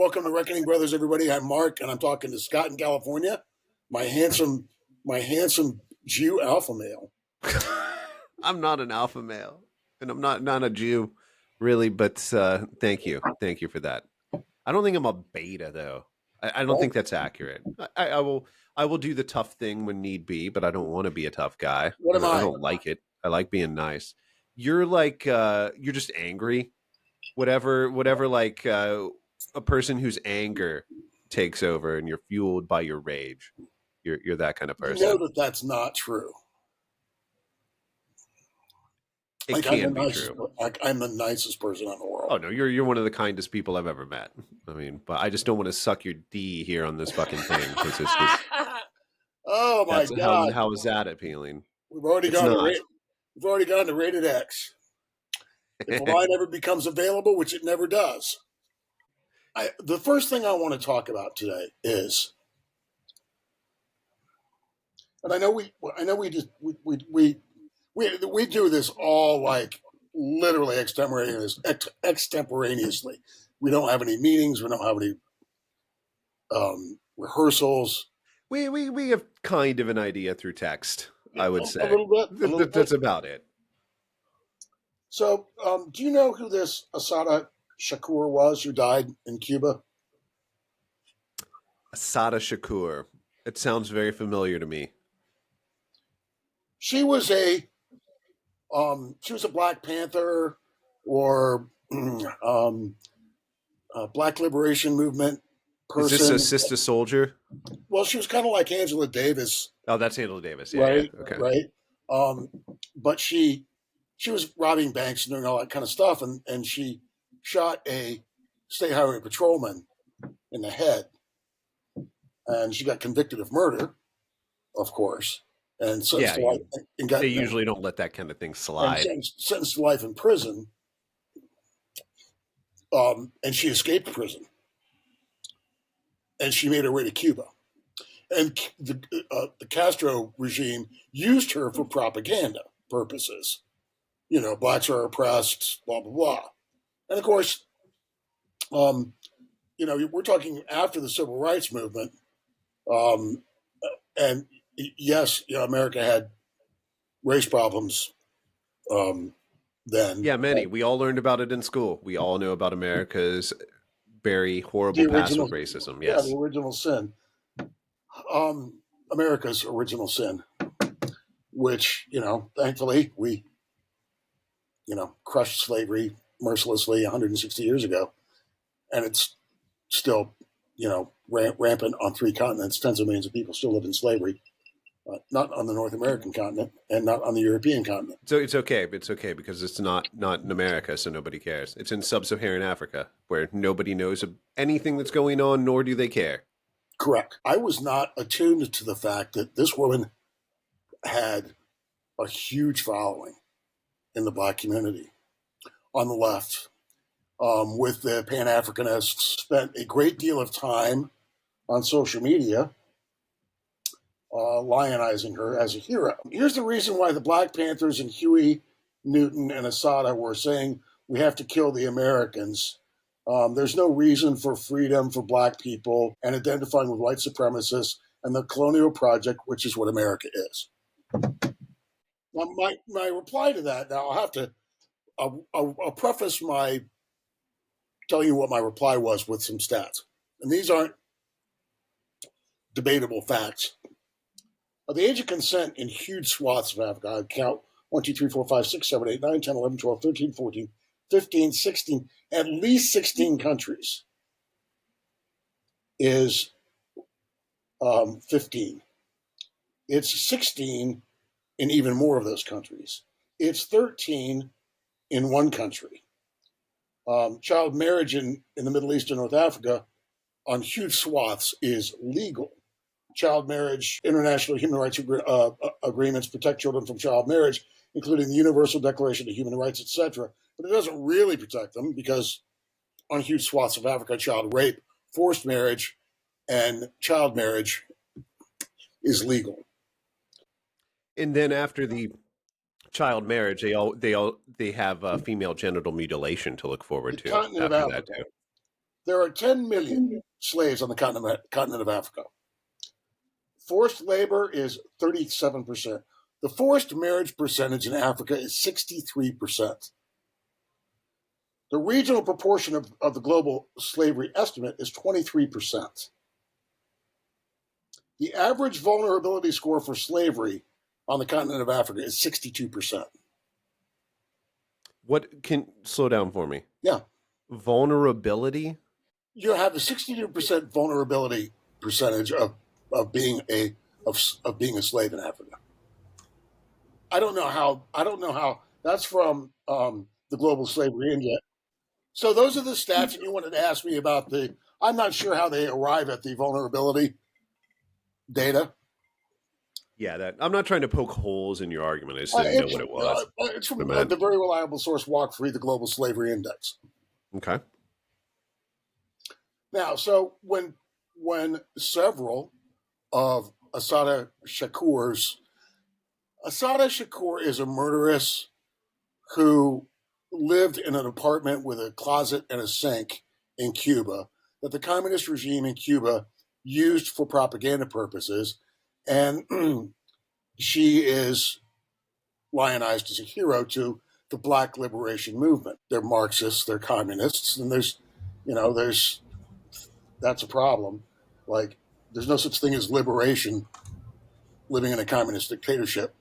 Welcome to Reckoning Brothers, everybody. I'm Mark, and I'm talking to Scott in California. My handsome Jew alpha male. I'm not an alpha male, and I'm not a Jew, really. But thank you for that. I don't think I'm a beta though. I don't think that's accurate. I will do the tough thing when need be, but I don't want to be a tough guy. What am I I? don't like it. I like being nice. You're like you're just angry. Whatever. Like a person whose anger takes over, and you're fueled by your rage. You're that kind of You person. know that's not true. It can be true. I'm the nicest person in the world. Oh no, you're one of the kindest people I've ever met. I mean, but I just don't want to suck your D here on this fucking thing. It's just, oh my God! How is that appealing? We've already gone to Rated X. If a line ever becomes available, which it never does, the first thing I want to talk about today is, and I know we do this all like literally extemporaneously. We don't have any meetings. We don't have any rehearsals. We have kind of an idea through text, I would say. A little bit. That's about it. So, do you know who this Assata Shakur was who died in Cuba? Assata Shakur. It sounds very familiar to me. She was a Black Panther or Black Liberation Movement person. Is this a Sister Soldier? Well, she was kind of like Angela Davis. Oh, that's Angela Davis. Yeah, right. Yeah. Okay. Right. But she was robbing banks and doing all that kind of stuff, and she shot a state highway patrolman in the head, and she got convicted of murder, of course. And sentenced to life, they usually don't let that kind of thing slide. Sentenced to life in prison, and she escaped prison, and she made her way to Cuba, and the Castro regime used her for propaganda purposes. You know, blacks are oppressed, blah blah blah, and of course, you know, we're talking after the Civil Rights Movement, and yes, you know, America had race problems then. Yeah, many. We all learned about it in school. We all know about America's very horrible past with racism. Yes. Yeah, the original sin. America's original sin, which, you know, thankfully we, you know, crushed slavery mercilessly 160 years ago. And it's still, you know, rampant on 3 continents. Tens of millions of people still live in slavery. Not on the North American continent and not on the European continent. So it's okay. It's okay because it's not in America, so nobody cares. It's in sub-Saharan Africa where nobody knows anything that's going on, nor do they care. Correct. I was not attuned to the fact that this woman had a huge following in the Black community on the left, with the Pan-Africanists, spent a great deal of time on social media lionizing her as a hero. Here's the reason why the Black Panthers and Huey Newton and Assata were saying we have to kill the Americans. There's no reason for freedom for Black people, and identifying with white supremacists and the colonial project, which is what America is. Now, my reply to that, now I'll have to I'll preface my telling you what my reply was with some stats. And these aren't debatable facts. At the age of consent in huge swaths of Africa, I count 1, 2, 3, 4, 5, 6, 7, 8, 9, 10, 11, 12, 13, 14, 15, 16, at least 16 countries is 15. It's 16 in even more of those countries. It's 13 in one country. Child marriage in the Middle East and North Africa on huge swaths is legal. Child marriage, international human rights agreements protect children from child marriage, including the Universal Declaration of Human Rights, etc. But it doesn't really protect them because on huge swaths of Africa, child rape, forced marriage, and child marriage is legal. And then after the child marriage, they have female genital mutilation to look forward to. Continent of Africa. There are 10 million slaves on the continent of Africa. Forced labor is 37%. The forced marriage percentage in Africa is 63%. The regional proportion of the global slavery estimate is 23%. The average vulnerability score for slavery on the continent of Africa is 62%. What can slow down for me? Yeah. Vulnerability? You have a 62% vulnerability percentage of being a slave in Africa. I don't know how that's from the Global Slavery Index. So those are the stats, and you wanted to ask me about I'm not sure how they arrive at the vulnerability data. Yeah, I'm not trying to poke holes in your argument. I just didn't know what it was. It's from the very reliable source Walk Free, the Global Slavery Index. Okay. Now, so when several of Assata Shakur is a murderess who lived in an apartment with a closet and a sink in Cuba that the communist regime in Cuba used for propaganda purposes. And she is lionized as a hero to the Black liberation movement. They're Marxists, they're communists, and that's a problem. Like, there's no such thing as liberation living in a communist dictatorship.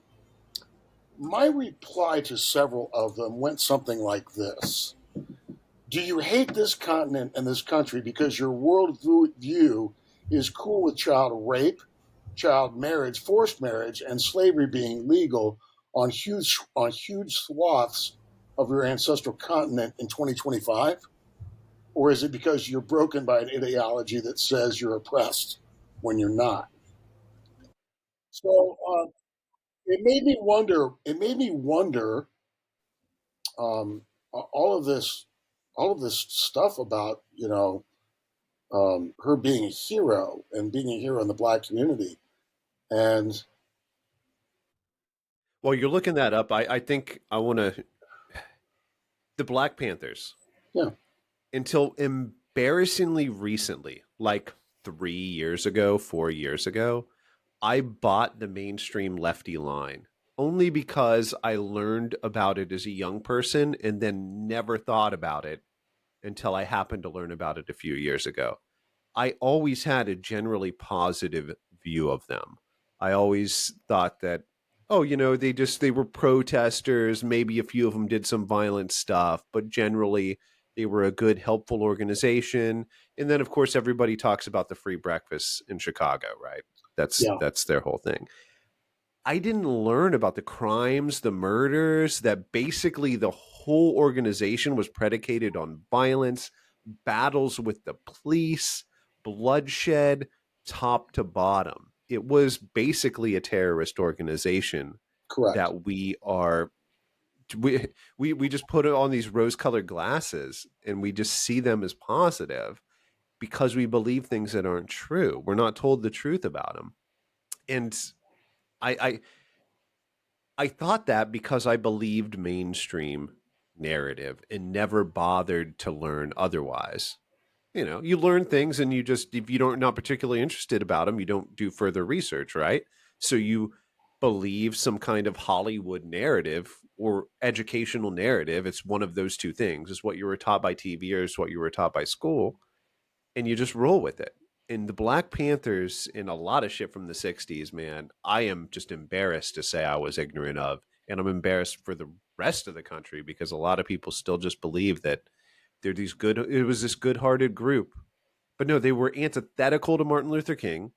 My reply to several of them went something like this. Do you hate this continent and this country because your worldview is cool with child rape, child marriage, forced marriage, and slavery being legal on huge swaths of your ancestral continent in 2025? Or is it because you're broken by an ideology that says you're oppressed when you're not? So it made me wonder. All of this stuff about her being a hero and being a hero in the Black community, and Well, you're looking that up. I think I want to. The Black Panthers. yeah, Until embarrassingly recently, like 3 years ago, 4 years ago, I bought the mainstream lefty line only because I learned about it as a young person and then never thought about it until I happened to learn about it a few years ago. I always had a generally positive view of them. I always thought that, oh, they were protesters, maybe a few of them did some violent stuff, but generally they were a good, helpful organization. And then of course everybody talks about the free breakfast in Chicago, right? That's their whole thing. I didn't learn about the crimes, the murders, that basically the whole organization was predicated on violence, battles with the police, bloodshed, top to bottom. It was basically a terrorist organization correct. that we just put it on these rose-colored glasses and we just see them as positive because we believe things that aren't true. We're not told the truth about them. And I thought that because I believed mainstream narrative and never bothered to learn otherwise. You learn things and if you don't not particularly interested about them, you don't do further research, right? So you believe some kind of Hollywood narrative or educational narrative. It's one of those two things. It's what you were taught by TV or it's what you were taught by school, and you just roll with it. And the Black Panthers and a lot of shit from the 60s, man, I am just embarrassed to say I was ignorant of. And I'm embarrassed for the rest of the country because a lot of people still just believe that it was this good-hearted group. But no, they were antithetical to Martin Luther King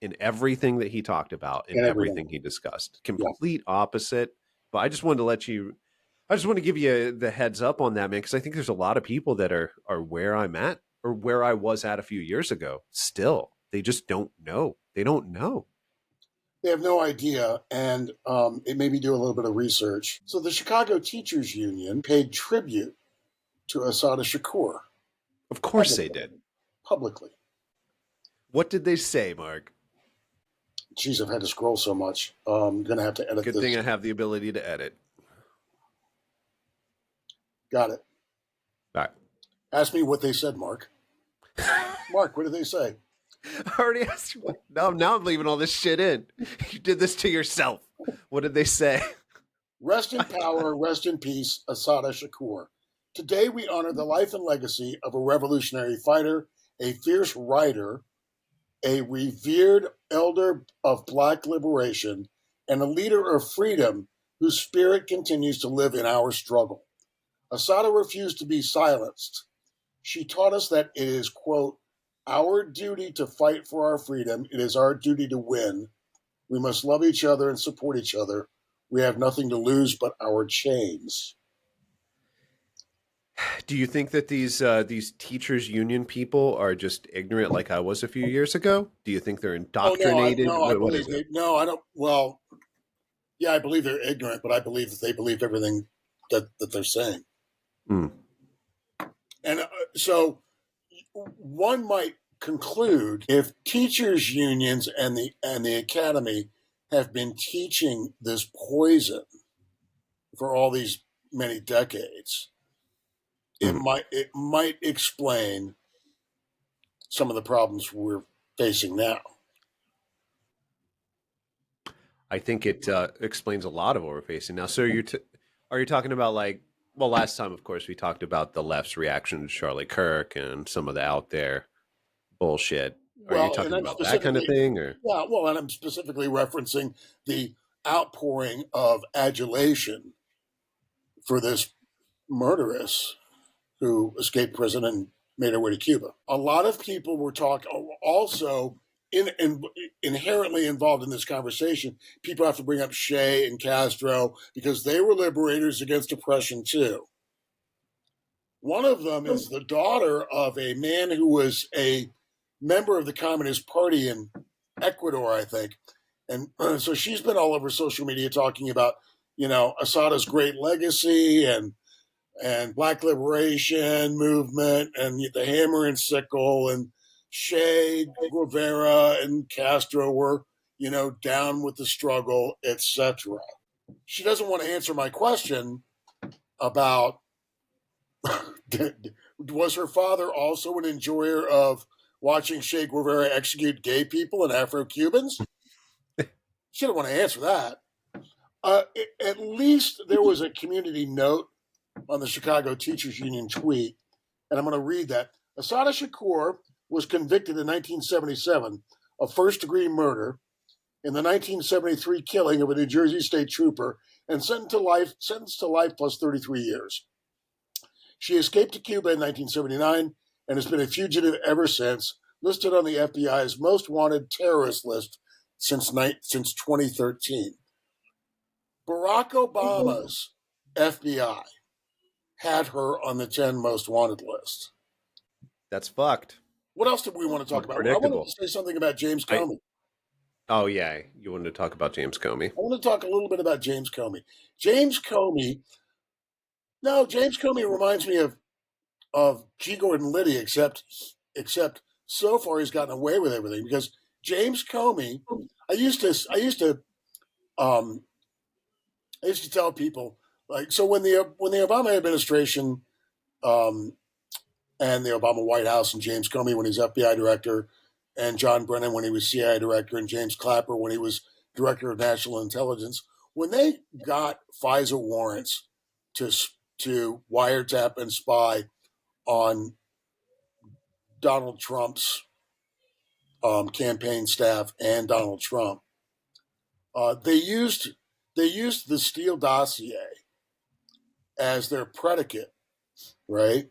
in everything that he talked about and everything he discussed. Complete opposite. But I just want to give you the heads up on that, man, because I think there's a lot of people that are where I'm at or where I was at a few years ago. Still, they just don't know. They don't know. They have no idea, and it made me do a little bit of research. So the Chicago Teachers Union paid tribute to Assata Shakur. Of course they did. Publicly. What did they say, Mark? Jeez, I've had to scroll so much. I'm going to have to edit this. Good thing I have the ability to edit. Got it. All right. Ask me what they said, Mark. Mark, what did they say? I already asked you. Now I'm leaving all this shit in. You did this to yourself. What did they say? Rest in power, rest in peace, Assata Shakur. Today we honor the life and legacy of a revolutionary fighter, a fierce writer, a revered elder of Black liberation, and a leader of freedom whose spirit continues to live in our struggle. Assata refused to be silenced. She taught us that it is, quote, our duty to fight for our freedom. It is our duty to win. We must love each other and support each other. We have nothing to lose but our chains. Do you think that these teachers union people are just ignorant like I was a few years ago? Do you think they're indoctrinated? I What believe is it? no, I don't. Well, yeah, I believe they're ignorant, but I believe that they believe everything that they're saying. Mm. And so one might conclude if teachers unions and the academy have been teaching this poison for all these many decades, it might explain some of the problems we're facing now. I think it explains a lot of what we're facing now. So are you talking about like? Well, last time, of course, we talked about the left's reaction to Charlie Kirk and some of the out there bullshit. Are you Well, and talking I'm about that kind of specifically thing, or? yeah, well, and I'm specifically referencing the outpouring of adulation for this murderess who escaped prison and made her way to Cuba. A lot of people were talking also inherently involved in this conversation. People have to bring up Che and Castro because they were liberators against oppression too. One of them is the daughter of a man who was a member of the Communist Party in Ecuador, I think. And so she's been all over social media talking about, Assata's great legacy and Black liberation movement and the hammer and sickle, and Che Guevara and Castro were, down with the struggle, etc. She doesn't want to answer my question about was her father also an enjoyer of watching Che Guevara execute gay people and Afro-Cubans? She didn't want to answer that. At least there was a community note on the Chicago Teachers Union tweet, and I'm going to read that. Assata Shakur was convicted in 1977 of first-degree murder in the 1973 killing of a New Jersey state trooper and sentenced to life plus 33 years. She escaped to Cuba in 1979 and has been a fugitive ever since, listed on the FBI's most wanted terrorist list since 2013. Barack Obama's FBI had her on the 10 most wanted list. That's fucked. What else did we want to talk about? I wanted to say something about James Comey. Oh, yeah. You wanted to talk about James Comey. I want to talk a little bit about James Comey. James Comey reminds me of G. Gordon Liddy, except so far he's gotten away with everything, because James Comey, I used to tell people, like, so when the Obama administration and the Obama White House and James Comey when he's FBI director, and John Brennan when he was CIA director, and James Clapper when he was director of national intelligence, when they got FISA warrants to wiretap and spy on Donald Trump's campaign staff and Donald Trump, they used the Steele dossier as their predicate, right?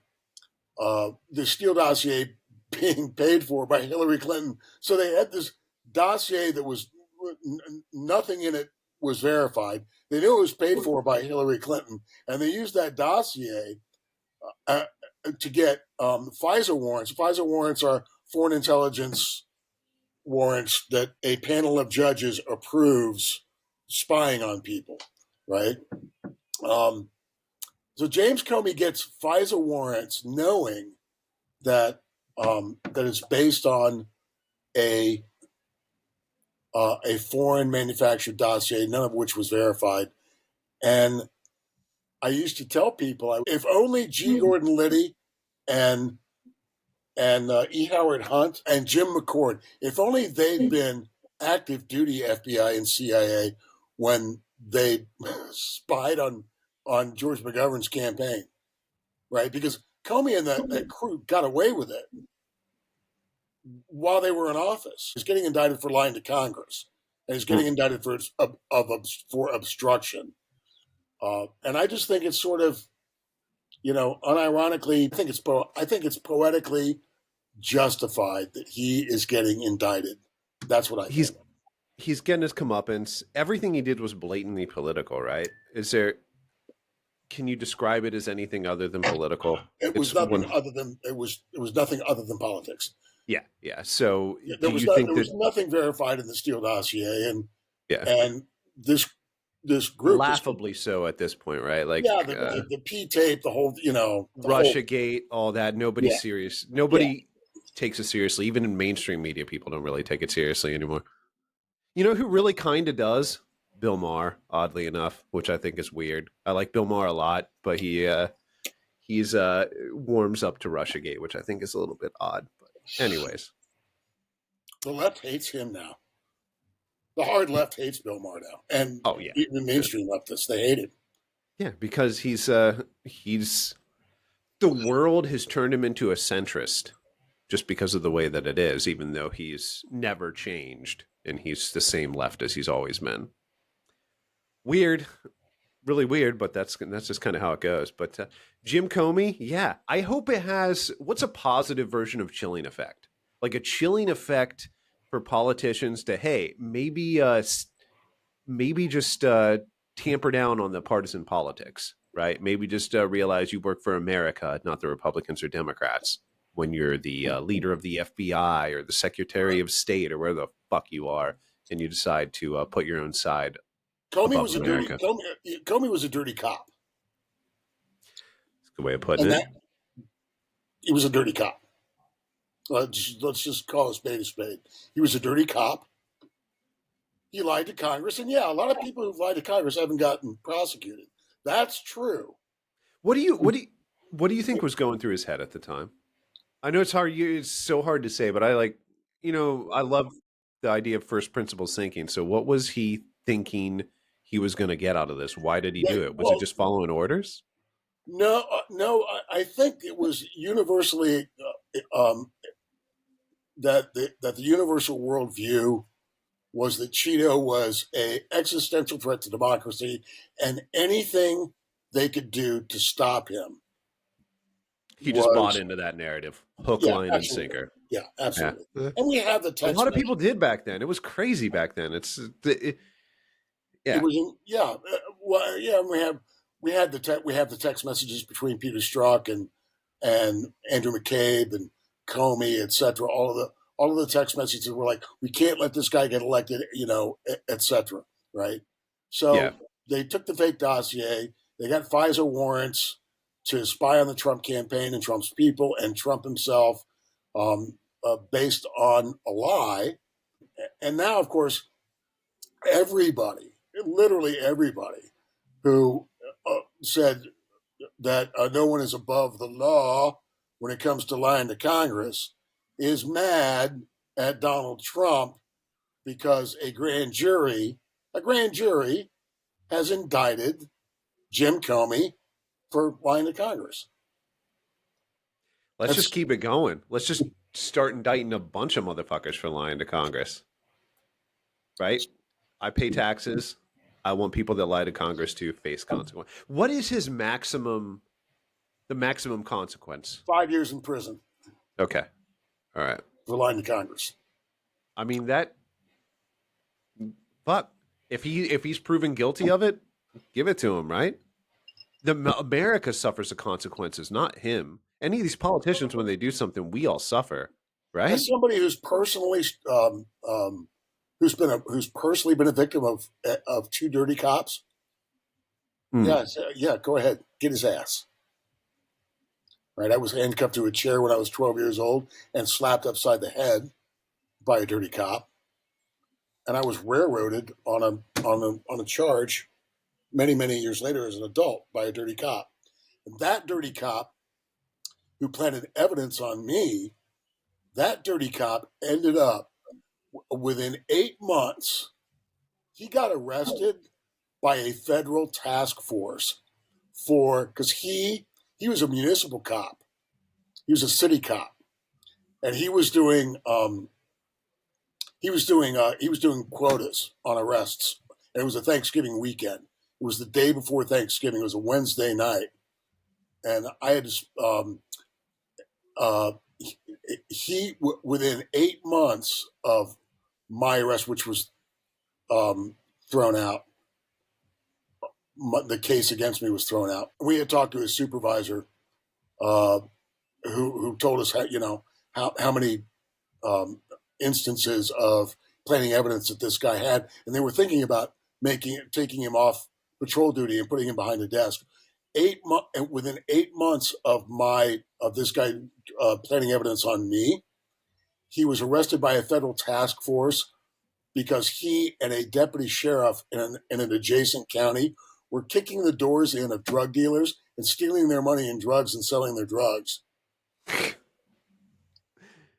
The Steele dossier being paid for by Hillary Clinton. So they had this dossier that was nothing in it was verified. They knew it was paid for by Hillary Clinton, and they used that dossier to get FISA warrants. FISA warrants are foreign intelligence warrants that a panel of judges approves spying on people, right? So James Comey gets FISA warrants knowing that that it's based on a foreign manufactured dossier, none of which was verified. And I used to tell people, if only G. Gordon Liddy and and E. Howard Hunt and Jim McCord. If only they'd been active duty FBI and CIA when they spied on George McGovern's campaign, right? Because Comey and that crew got away with it while they were in office. He's getting indicted for lying to Congress, and he's getting indicted for obstruction. And I just think it's sort of, unironically, I think it's poetically justified that he is getting indicted. That's what I think. He's getting his comeuppance. Everything he did was blatantly political, right? Can you describe it as anything other than political? It was nothing other than politics. Yeah. So there was nothing verified in the Steele dossier, and this group laughably so at this point, right? Like the P tape, the whole Russiagate, all that. Nobody's serious. Nobody takes it seriously. Even in mainstream media, people don't really take it seriously anymore. You know who really kind of does? Bill Maher, oddly enough, which I think is weird. I like Bill Maher a lot, but he's warms up to Russiagate, which I think is a little bit odd. But anyways, the left hates him now. The hard left hates Bill Maher now, and even the mainstream leftists, they hate him. Yeah, because he's the world has turned him into a centrist just because of the way that it is, even though he's never changed and he's the same left as he's always been. Weird, really weird, but that's just kind of how it goes. But Jim Comey, I hope it has what's a positive version of chilling effect, like a chilling effect for politicians to maybe just tamper down on the partisan politics, right? Maybe just realize you work for America, not the Republicans or Democrats. When you're the leader of the FBI or the Secretary of State or where the fuck you are, and you decide to put your own side. Comey was a dirty cop. That's a good way of putting it. He was a dirty cop. Let's just call a spade. He was a dirty cop. He lied to Congress, and a lot of people who've lied to Congress haven't gotten prosecuted. That's true. What do you think was going through his head at the time? I know it's hard. It's so hard to say, but I love the idea of first principles thinking. So, what was he thinking he was going to get out of this? Why did he do it? Was it just following orders? No. I think it was universally that the universal worldview was that Cheeto was an existential threat to democracy, and anything they could do to stop him. He just bought into that narrative, hook, line, and sinker. Yeah, absolutely. Yeah. And we have the text. A lot of people did back then. It was crazy back then. It was, we have the text messages between Peter Strzok and Andrew McCabe and Comey, etc. All of the text messages were like, we can't let this guy get elected, etc. Right? So they took the fake dossier. They got FISA warrants to spy on the Trump campaign and Trump's people and Trump himself, based on a lie. And now, of course, literally everybody who said that no one is above the law when it comes to lying to Congress is mad at Donald Trump because a grand jury has indicted Jim Comey for lying to Congress. Let's just keep it going. Let's just start indicting a bunch of motherfuckers for lying to Congress. Right? I pay taxes. I want people that lie to Congress to face consequence. What is the maximum consequence? 5 years in prison. Okay. All right. For lying to Congress. I mean, fuck. If he's proven guilty of it, give it to him, right? America suffers the consequences, not him. Any of these politicians, when they do something, we all suffer, right? As somebody who's personally who's personally been a victim of two dirty cops. Go ahead, get his ass. Right, I was handcuffed to a chair when I was 12 years old and slapped upside the head by a dirty cop, and I was railroaded on a charge many years later as an adult by a dirty cop. And that dirty cop who planted evidence on me That dirty cop ended up within 8 months. He got arrested by a federal task force because he was a municipal cop. He was a city cop, and he was doing quotas on arrests. And it was a Thanksgiving weekend. It was the day before Thanksgiving. It was a Wednesday night, and I had to. Within 8 months of my arrest, which was thrown out, the case against me was thrown out. We had talked to his supervisor, who told us how many instances of planting evidence that this guy had, and they were thinking about taking him off patrol duty and putting him behind a desk. Within 8 months of this guy planting evidence on me, he was arrested by a federal task force because he and a deputy sheriff in an adjacent county were kicking the doors in of drug dealers and stealing their money in drugs and selling their drugs.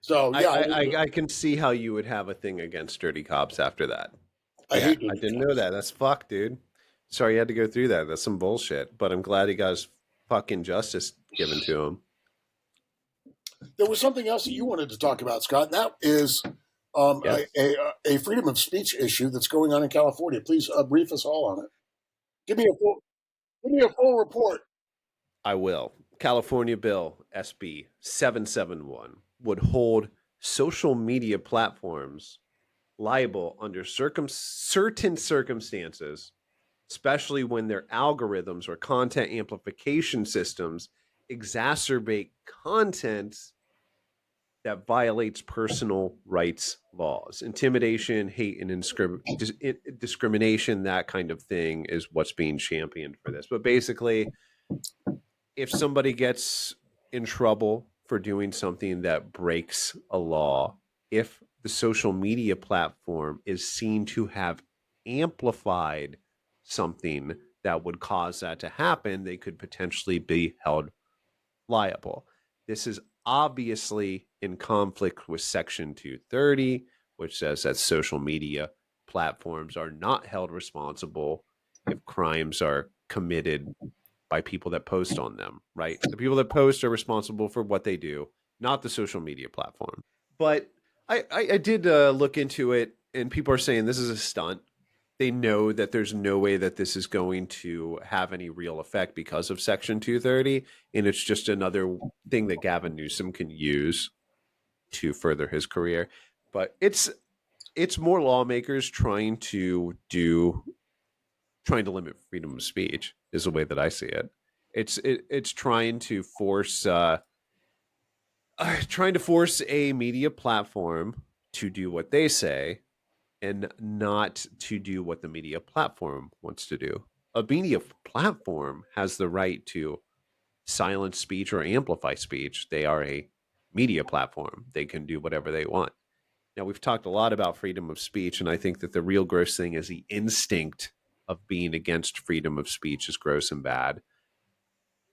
So yeah, I can see how you would have a thing against dirty cops after that. I hate dirty I didn't cops. know that. That's fucked, dude. Sorry you had to go through that. That's some bullshit. But I'm glad he got his fucking justice given to him. There was something else that you wanted to talk about, Scott, and that is a freedom of speech issue that's going on in California. Please brief us all on it. Give me a full report. I will. California Bill SB 771 would hold social media platforms liable under certain circumstances, especially when their algorithms or content amplification systems exacerbate content that violates personal rights laws. Intimidation, hate, and discrimination, that kind of thing is what's being championed for this. But basically, if somebody gets in trouble for doing something that breaks a law, if the social media platform is seen to have amplified something that would cause that to happen, they could potentially be held liable. This is obviously in conflict with Section 230, which says that social media platforms are not held responsible if crimes are committed by people that post on them, right? The people that post are responsible for what they do, not the social media platform. But I did look into it, and people are saying this is a stunt. They know that there's no way that this is going to have any real effect because of Section 230, and it's just another thing that Gavin Newsom can use to further his career. But it's more lawmakers trying to limit freedom of speech is the way that I see it. It's trying to force a media platform to do what they say and not to do what the media platform wants to do. A media platform has the right to silence speech or amplify speech. They are a media platform. They can do whatever they want. Now, we've talked a lot about freedom of speech, and I think that the real gross thing is the instinct of being against freedom of speech is gross and bad.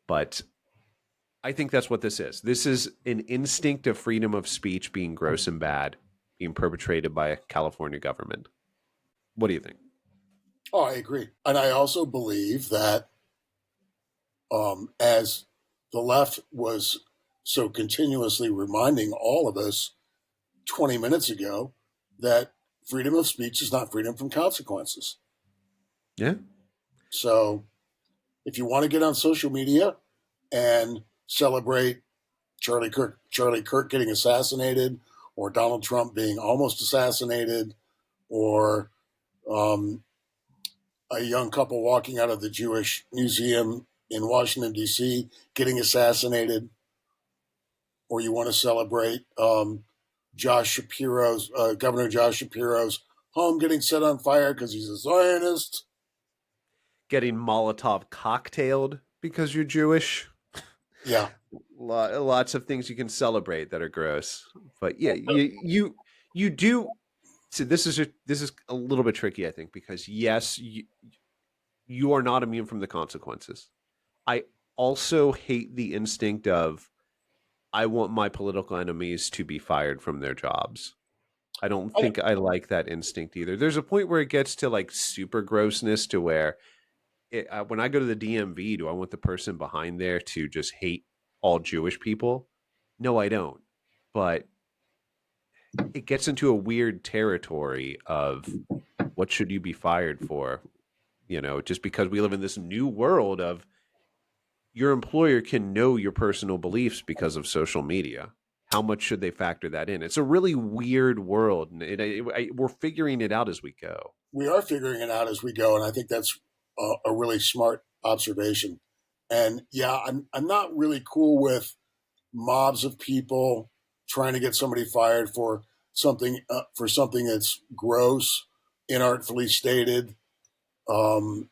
But I think that's what this is. This is an instinct of freedom of speech being gross and bad, being perpetrated by a California government. What do you think? Oh, I agree. And I also believe that as the left was so continuously reminding all of us 20 minutes ago, that freedom of speech is not freedom from consequences. Yeah. So if you want to get on social media and celebrate Charlie Kirk getting assassinated, or Donald Trump being almost assassinated, or a young couple walking out of the Jewish Museum in Washington, D.C. getting assassinated, or you want to celebrate Governor Josh Shapiro's home getting set on fire because he's a Zionist. Getting Molotov cocktailed because you're Jewish. Yeah. Lots of things you can celebrate that are gross. But yeah, you do. So this is a little bit tricky, I think, because yes, you are not immune from the consequences. I also hate the instinct of I want my political enemies to be fired from their jobs. I don't I, think I like that instinct either. There's a point where it gets to like super grossness to where when I go to the DMV, do I want the person behind there to just hate all Jewish people? No, I don't. But it gets into a weird territory of what should you be fired for? You know, just because we live in this new world of your employer can know your personal beliefs because of social media. How much should they factor that in? It's a really weird world, and we're figuring it out as we go. we are figuring it out as we go, and I think that's a really smart observation. And yeah, I'm not really cool with mobs of people trying to get somebody fired for something that's gross, inartfully stated, um,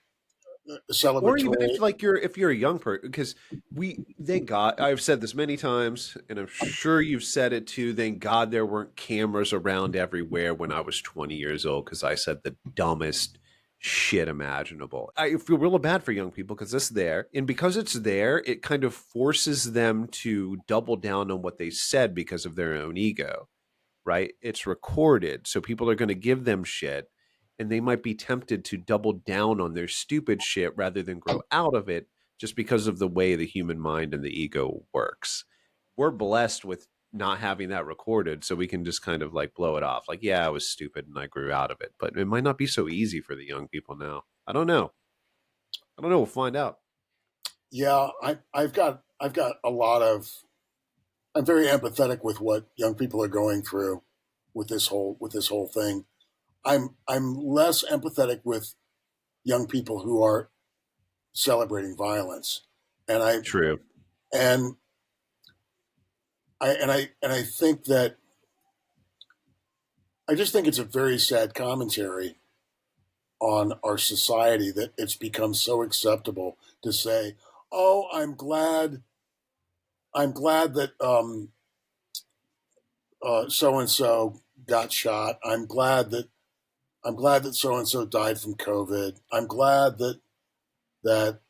Or even if celebratory. like you're a young person, because we thank God I've said this many times, and I'm sure you've said it too. Thank God there weren't cameras around everywhere when I was 20 years old, because I said the dumbest shit imaginable. I feel real bad for young people because it's there, and because it's there, it kind of forces them to double down on what they said because of their own ego, right? It's recorded, so people are going to give them shit, and they might be tempted to double down on their stupid shit rather than grow out of it just because of the way the human mind and the ego works. We're blessed with not having that recorded, so we can just kind of like blow it off. Like, yeah, I was stupid and I grew out of it. But it might not be so easy for the young people now. I don't know. I don't know. We'll find out. Yeah, I've got a lot of. I'm very empathetic with what young people are going through with this whole thing. I'm less empathetic with young people who are celebrating violence, and I True. and I think that I just think it's a very sad commentary on our society that it's become so acceptable to say, "Oh, I'm glad that so and so got shot. I'm glad that so and so died from COVID. I'm glad that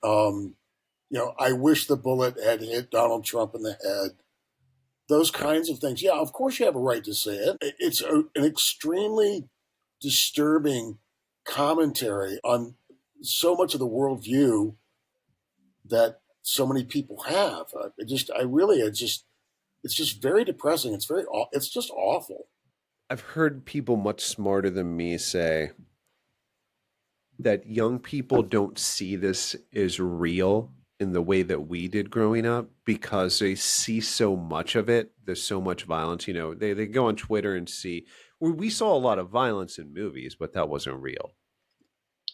I wish the bullet had hit Donald Trump in the head." Those kinds of things. Yeah, of course you have a right to say it. It's an extremely disturbing commentary on so much of the worldview that so many people have. It's just very depressing. It's just awful. I've heard people much smarter than me say that young people don't see this as real in the way that we did growing up because they see so much of it. There's so much violence. You know, they go on Twitter and see we saw a lot of violence in movies, but that wasn't real.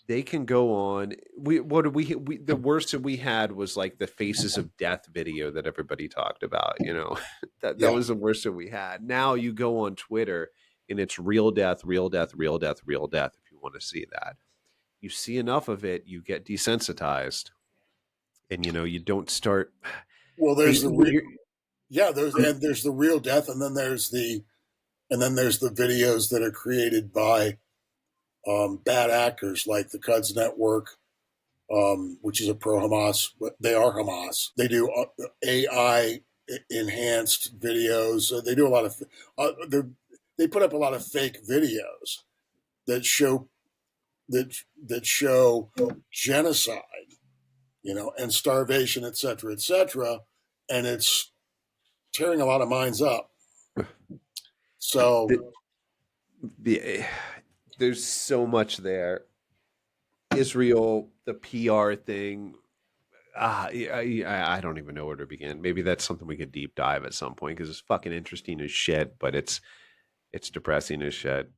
They can go on. We the worst that we had was like the Faces of Death video that everybody talked about. You know, that Yeah. was the worst that we had. Now you go on Twitter and it's real death, real death, real death, real death. If you want to see that, you see enough of it, you get desensitized, and you know you don't start. Well, They there's the when re- you're yeah, there's the real death, and then there's the videos that are created by bad actors like the Cuds Network, which is a pro Hamas, but they are Hamas. They do AI enhanced videos. They do a lot of they put up a lot of fake videos that show genocide, and starvation, et cetera, and it's tearing a lot of minds up. So the, the there's so much there. Israel, the PR thing. I don't even know where to begin. Maybe that's something we could deep dive at some point because it's fucking interesting as shit, but it's depressing as shit.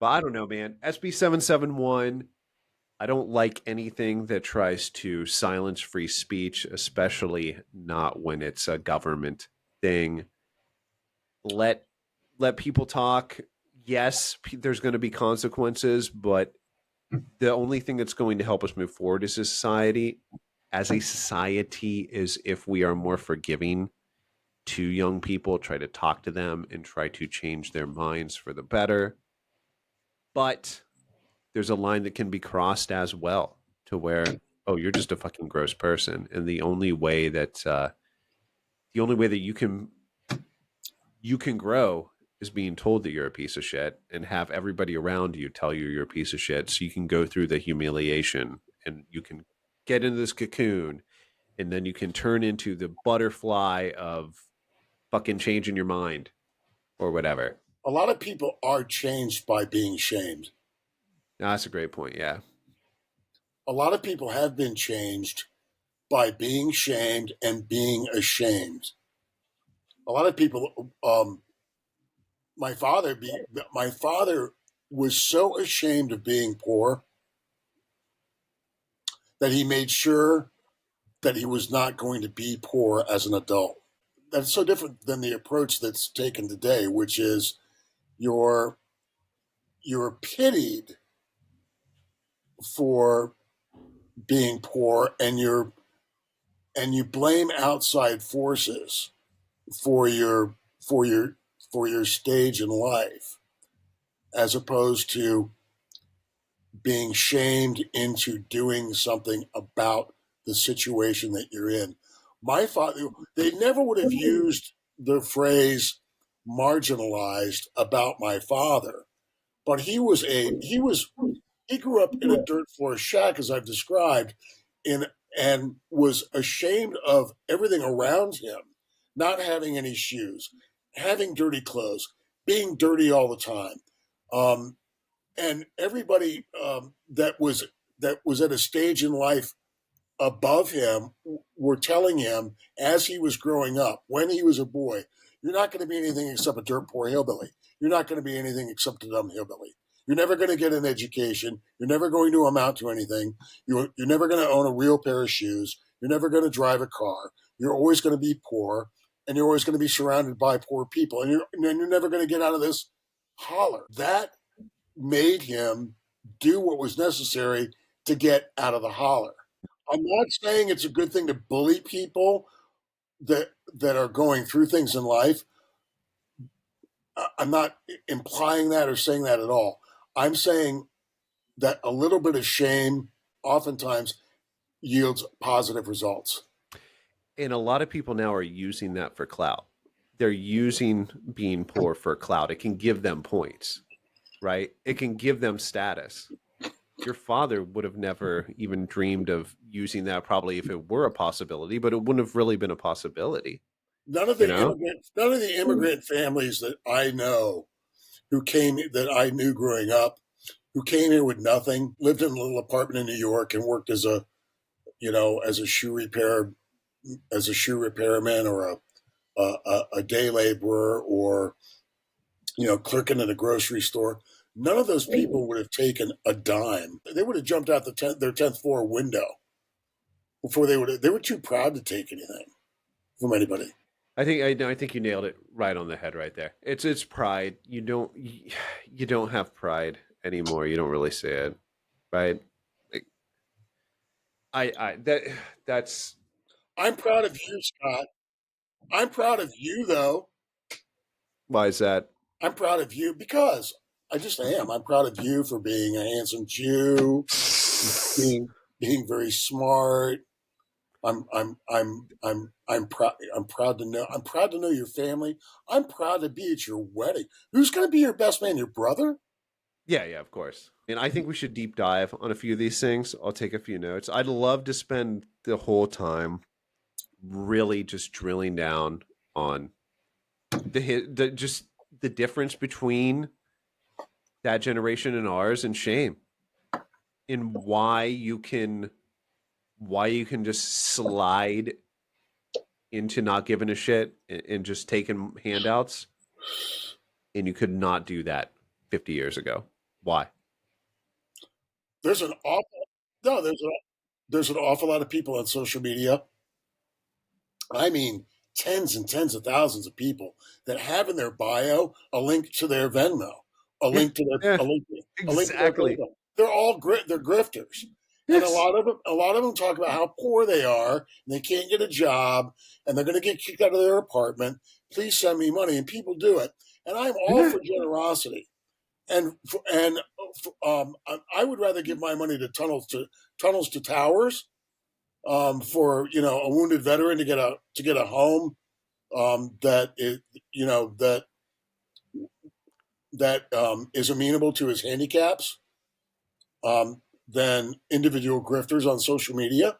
But I don't know, man. SB 771. I don't like anything that tries to silence free speech, especially not when it's a government thing. Let let people talk. Yes, there's going to be consequences, but the only thing that's going to help us move forward as a society is if we are more forgiving to young people, try to talk to them and try to change their minds for the better. But there's a line that can be crossed as well to where, oh, you're just a fucking gross person. And the the only way that you can grow is being told that you're a piece of shit and have everybody around you tell you you're a piece of shit so you can go through the humiliation and you can get into this cocoon and then you can turn into the butterfly of fucking changing your mind or whatever. A lot of people are changed by being shamed. No, that's a great point. Yeah. A lot of people have been changed by being shamed and being ashamed. A lot of people, my father was so ashamed of being poor that he made sure that he was not going to be poor as an adult. That's so different than the approach that's taken today, which is you're pitied for being poor and you blame outside forces for your stage in life, as opposed to being shamed into doing something about the situation that you're in. My father, they never would have used the phrase marginalized about my father, but he grew up in a dirt floor shack, as I've described, in and was ashamed of everything around him, not having any shoes, having dirty clothes, being dirty all the time. And everybody that was at a stage in life above him were telling him as he was growing up, when he was a boy, you're not going to be anything except a dirt poor hillbilly. You're not going to be anything except a dumb hillbilly. You're never going to get an education. You're never going to amount to anything. You're never going to own a real pair of shoes. You're never going to drive a car. You're always going to be poor, and you're always going to be surrounded by poor people, and you're never going to get out of this holler. That made him do what was necessary to get out of the holler. I'm not saying it's a good thing to bully people that are going through things in life. I'm not implying that or saying that at all. I'm saying that a little bit of shame oftentimes yields positive results. And a lot of people now are using that for clout. They're using being poor for clout. It can give them points, right? It can give them status. Your father would have never even dreamed of using that, probably, if it were a possibility, but it wouldn't have really been a possibility. None of the immigrant families that I know that I knew growing up, who came here with nothing, lived in a little apartment in New York and worked as a shoe repairman or a day laborer or clerking in a grocery store. None of those people would have taken a dime. They would have jumped out their 10th floor window before they were too proud to take anything from anybody. I think you nailed it right on the head right there. It's pride. You don't have pride anymore. You don't really see it, right? That's. I'm proud of you, Scott. I'm proud of you, though. Why is that? I'm proud of you because I just am. I'm proud of you for being a handsome Jew, being very smart. I'm proud. I'm proud to know your family. I'm proud to be at your wedding. Who's going to be your best man? Your brother? Yeah, of course. And I think we should deep dive on a few of these things. I'll take a few notes. I'd love to spend the whole time really just drilling down on just the difference between that generation and ours, and shame, and why you can just slide into not giving a shit and just taking handouts, and you could not do that 50 years ago. Why? There's an awful lot of people on social media. I mean, tens and tens of thousands of people that have in their bio a link to their Venmo, a link to their exactly. They're all they're grifters. Yes. And a lot of them talk about how poor they are and they can't get a job and they're going to get kicked out of their apartment. Please send me money, and people do it. And I'm all for generosity. And I would rather give my money to Tunnels to Towers, for a wounded veteran to get a home that is, that is amenable to his handicaps than individual grifters on social media.